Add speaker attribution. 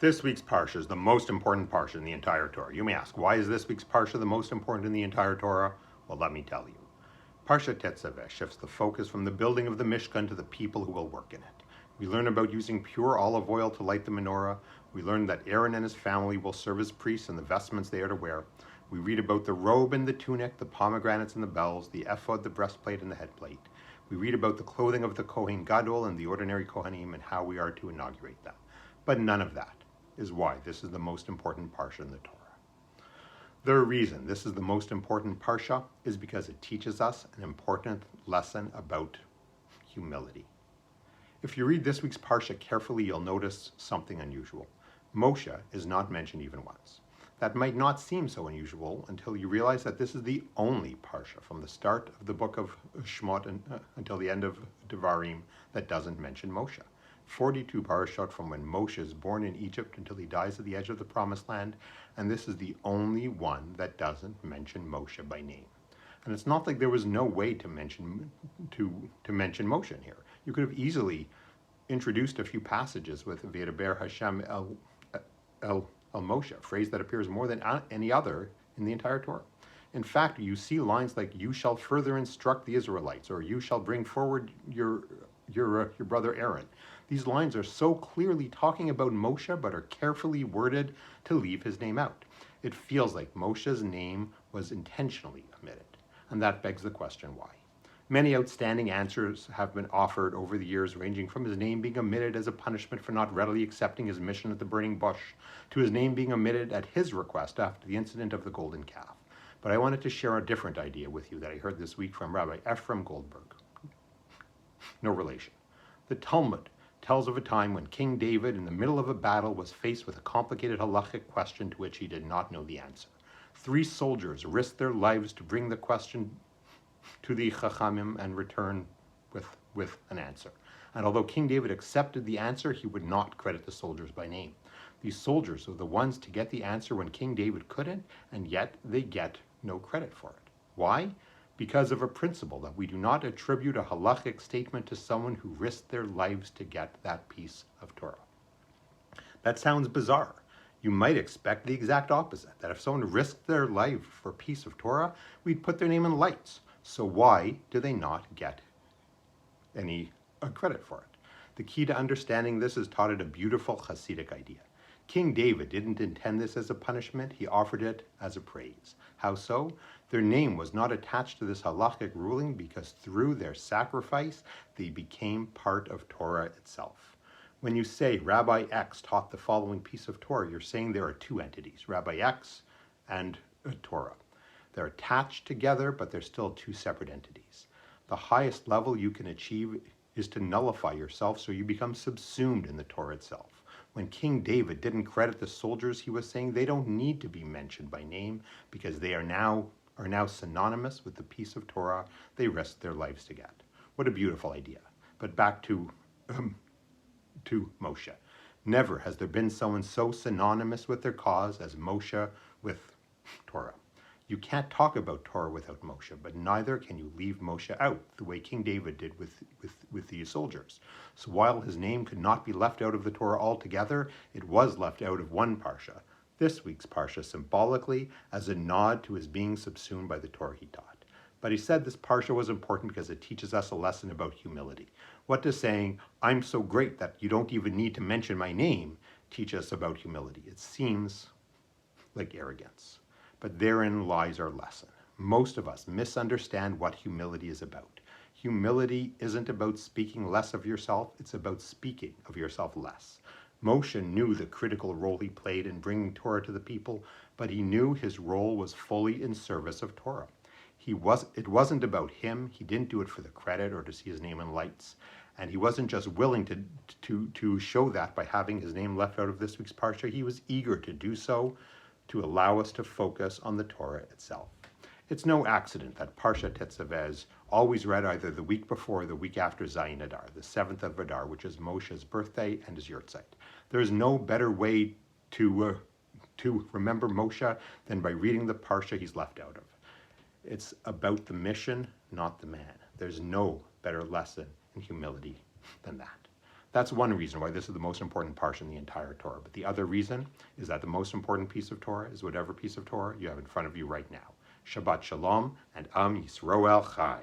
Speaker 1: This week's parsha is the most important parsha in the entire Torah. You may ask, why is this week's parsha the most important in the entire Torah? Well, let me tell you. Parsha Tetzavah shifts the focus from the building of the Mishkan to the people who will work in it. We learn about using pure olive oil to light the menorah. We learn that Aaron and his family will serve as priests and the vestments they are to wear. We read about the robe and the tunic, the pomegranates and the bells, the ephod, the breastplate, and the headplate. We read about the clothing of the Kohen Gadol and the ordinary Kohanim and how we are to inaugurate them. But none of that is why this is the most important parsha in the Torah. The reason this is the most important parsha is because it teaches us an important lesson about humility. If you read this week's parsha carefully, you'll notice something unusual. Moshe is not mentioned even once. That might not seem so unusual until you realize that this is the only parsha from the start of the book of Shemot until the end of Devarim that doesn't mention Moshe. 42 parashot from when Moshe is born in Egypt until he dies at the edge of the promised land, and this is the only one that doesn't mention Moshe by name. And it's not like there was no way to mention Moshe in here. You could have easily introduced a few passages with V'yedaber Hashem el Moshe, a phrase that appears more than any other in the entire Torah. In fact, you see lines like, "You shall further instruct the Israelites," or "You shall bring forward your brother Aaron." These lines are so clearly talking about Moshe, but are carefully worded to leave his name out. It feels like Moshe's name was intentionally omitted, and that begs the question, why? Many outstanding answers have been offered over the years, ranging from his name being omitted as a punishment for not readily accepting his mission at the burning bush, to his name being omitted at his request after the incident of the golden calf. But I wanted to share a different idea with you that I heard this week from Rabbi Ephraim Goldberg. No relation. The Talmud tells of a time when King David, in the middle of a battle, was faced with a complicated halachic question to which he did not know the answer. 3 soldiers risked their lives to bring the question to the Chachamim and return with an answer. And although King David accepted the answer, he would not credit the soldiers by name. These soldiers were the ones to get the answer when King David couldn't, and yet they get no credit for it. Why? Because of a principle that we do not attribute a halachic statement to someone who risked their lives to get that piece of Torah. That sounds bizarre. You might expect the exact opposite, that if someone risked their life for a piece of Torah, we'd put their name in lights. So why do they not get any credit for it? The key to understanding this is taught at a beautiful Hasidic idea. King David didn't intend this as a punishment, he offered it as a praise. How so? Their name was not attached to this halachic ruling because through their sacrifice, they became part of Torah itself. When you say Rabbi X taught the following piece of Torah, you're saying there are 2 entities, Rabbi X and Torah. They're attached together, but they're still 2 separate entities. The highest level you can achieve is to nullify yourself so you become subsumed in the Torah itself. When King David didn't credit the soldiers, he was saying they don't need to be mentioned by name because they are now synonymous with the piece of Torah they risked their lives to get. What a beautiful idea. But back to Moshe. Never has there been someone so synonymous with their cause as Moshe with Torah. You can't talk about Torah without Moshe, but neither can you leave Moshe out, the way King David did with these soldiers. So while his name could not be left out of the Torah altogether, it was left out of one parsha, this week's parsha, symbolically as a nod to his being subsumed by the Torah he taught. But he said this parsha was important because it teaches us a lesson about humility. What does saying, "I'm so great that you don't even need to mention my name," teach us about humility? It seems like arrogance. But therein lies our lesson. Most of us misunderstand what humility is about. Humility isn't about speaking less of yourself, it's about speaking of yourself less. Moshe knew the critical role he played in bringing Torah to the people, but he knew his role was fully in service of Torah. It wasn't about him, he didn't do it for the credit or to see his name in lights, and he wasn't just willing to show that by having his name left out of this week's parsha, he was eager to do so, to allow us to focus on the Torah itself. It's no accident that Parsha Tetzavah is always read either the week before or the week after Zayin Adar, the 7th of Adar, which is Moshe's birthday and his yurtzeit. There is no better way to remember Moshe than by reading the Parsha he's left out of. It's about the mission, not the man. There's no better lesson in humility than that. That's one reason why this is the most important parsha in the entire Torah. But the other reason is that the most important piece of Torah is whatever piece of Torah you have in front of you right now. Shabbat Shalom and Am Yisroel Chai.